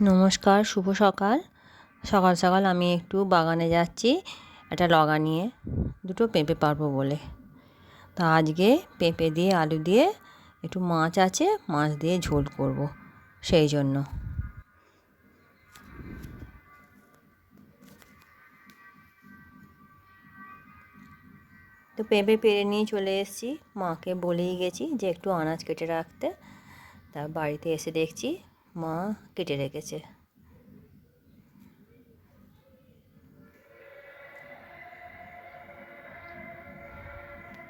নমস্কার, শুভ সকাল। সকাল সকাল আমি একটু বাগানে যাচ্ছি একটা লগা নিয়ে, দুটো পেঁপে পারবো বলে। তা আজকে পেঁপে দিয়ে আলু দিয়ে একটু মাছ আছে, মাছ দিয়ে ঝোল করব সেই জন্য। তো পেঁপে পেরে নিয়ে চলে এসেছি, মাকে বলেই গেছি যে একটু আনাজ কেটে রাখতে। তা বাড়িতে এসে দেখছি মা কেটে রেখেছে।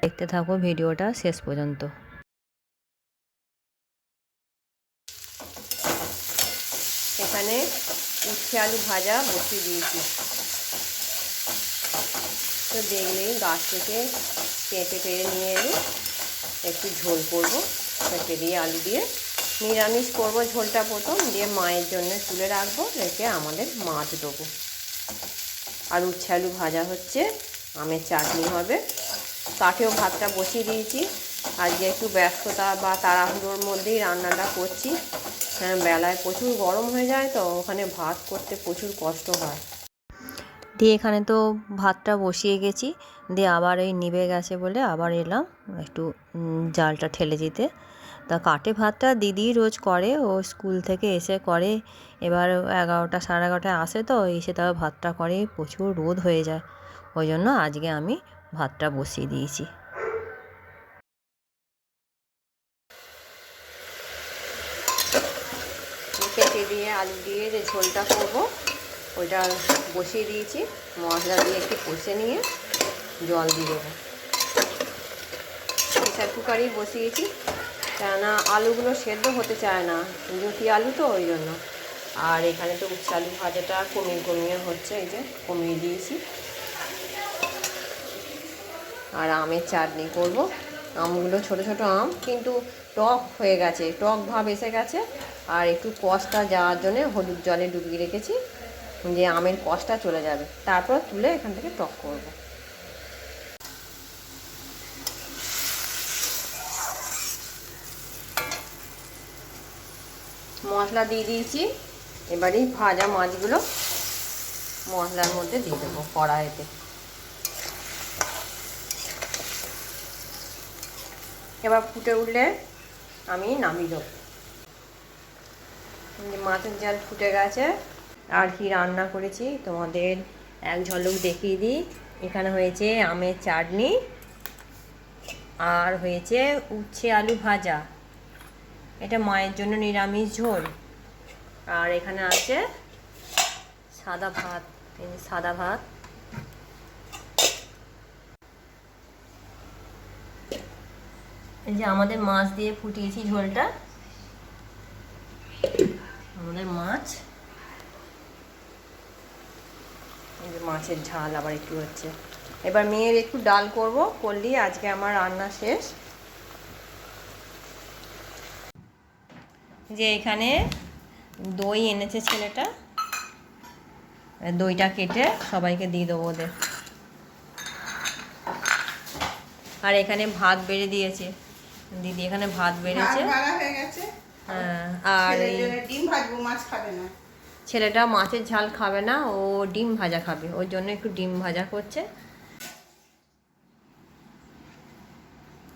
দেখতে থাকো ভিডিওটা শেষ পর্যন্ত। এখানে উচ্ছে আলু ভাজা বসিয়ে দিয়েছি। তো দেখলেই গাছ থেকে পেঁপে পেরে নিয়ে এলো, একটু ঝোল করবো পেঁপে দিয়ে আলু দিয়ে। নিরামিষ করবো ঝোলটা প্রথম, দিয়ে মায়ের জন্য তুলে রাখবো, রেখে আমাদের মাছ দেবো। আর উচ্ছে আলু ভাজা হচ্ছে, আমের চাটনি হবে। কাঠেও ভাতটা বসিয়ে দিয়েছি। আজকে একটু ব্যস্ততা বা তাড়াহুড়োর মধ্যেই রান্নাটা করছি। হ্যাঁ, বেলায় প্রচুর গরম হয়ে যায়, তো ওখানে ভাত করতে প্রচুর কষ্ট হয়। দিয়ে এখানে তো ভাতটা বসিয়ে গেছি, দিয়ে আবার এই নিভে গেছে বলে আবার এলাম একটু জালটা ঠেলে দিতে। তা কাঠে ভাতটা দিদি রোজ করে, ও স্কুল থেকে এসে করে। এবার 11টা সাড়ে 11টায় আসে, তো এসে তারপর ভাতটা করে, প্রচুর রোদ হয়ে যায়। ওই জন্য আজকে আমি ভাতটা বসিয়ে দিয়েছি। পেঁপে দিয়ে আলু দিয়ে যে ঝোলটা করবো ওইটা বসিয়ে দিয়েছি। মশলা দিয়ে একটু কষে নিয়ে জল দিয়ে দেবো। প্রেসার কুকারই বসিয়েছি, কেননা আলুগুলো সেদ্ধ হতে চায় না, জুটি আলু তো ওই জন্য। আর এখানে তো উচ্ছে আলু ভাজাটা কমিয়ে হচ্ছে, এই যে কমিয়ে দিয়েছি। আর আমের চাটনি করব। আমগুলো ছোট ছোট আম, কিন্তু টক হয়ে গেছে, টক ভাব এসে গেছে। আর একটু কষটা যাওয়ার জন্য হলুদ জলে ডুবিয়ে রেখেছি, যে আমের কষটা চলে যাবে, তারপর তুলে এখান থেকে টক করব। মশলা দিয়ে দিয়েছি, এবারে ভাজা মাছগুলো মশলার মধ্যে দিয়ে দেবো কড়াইতে। এবার ফুটে উঠলে আমি নামিয়ে দেবো। মাছের ঝাল ফুটে গেছে। আর কি রান্না করেছি তোমাদের এক ঝলক দেখিয়ে দিই। এখানে হয়েছে আমের চাটনি, আর হয়েছে উচ্ছে আলু ভাজা, এটা মায়ের জন্য নিরামিষ ঝোল। আর এখানে আছে সাদা ভাত, সাদা ভাত। এই যে আমাদের মাছ দিয়ে ফুটিয়েছি ঝোলটা, আমাদের মাছ, এই যে মাছের ঝাল আবার একটু হচ্ছে। এবার মেয়ের একটু ডাল করব, করলেই আজকে আমার রান্না শেষ। যে এখানে দই এনেছে ছেলেটা, দইটা কেটে সবাইকে দিয়ে দেবো ওদের। আর এখানে ভাত বেড়ে দিয়েছে দিদি, এখানে ভাত বেড়েছে। হ্যাঁ, আর ডিম ভাজবো, মাছ খাবে না ছেলেটা, মাছের ঝাল খাবে না, ও ডিম ভাজা খাবে, ওর জন্য একটু ডিম ভাজা করছে।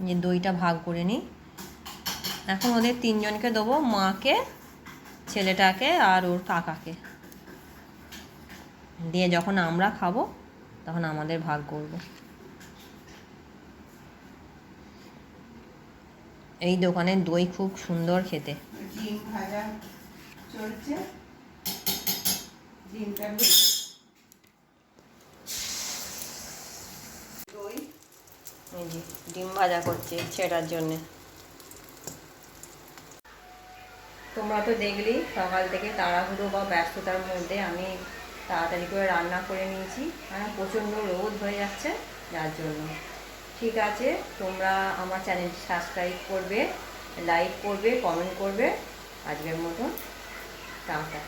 যে দইটা ভাগ করে নিই, এখন ওদের তিনজনকে দেবো, মাকে, ছেলেটাকে আর ওর কাকাকে। দিয়ে যখন আমরা খাবো তখন আমাদের ভাগ করব। এই দোকানের দই খুব সুন্দর খেতে। ডিম ভাজা চলছে, ডিমটা দই, এই যে ডিম ভাজা করছে ছেটার জন্যে। তোমরা তো দেখলেই সকাল থেকে তাড়াহুড়ো বা ব্যস্ততার মধ্যে আমি তাড়াতাড়ি করে রান্না করে নিয়েছি, কারণ প্রচণ্ড রোদ হয়ে যাচ্ছে যার জন্য। ঠিক আছে, তোমরা আমার চ্যানেলটি সাবস্ক্রাইব করবে, লাইক করবে, কমেন্ট করবে। আজকের মতন টাটা।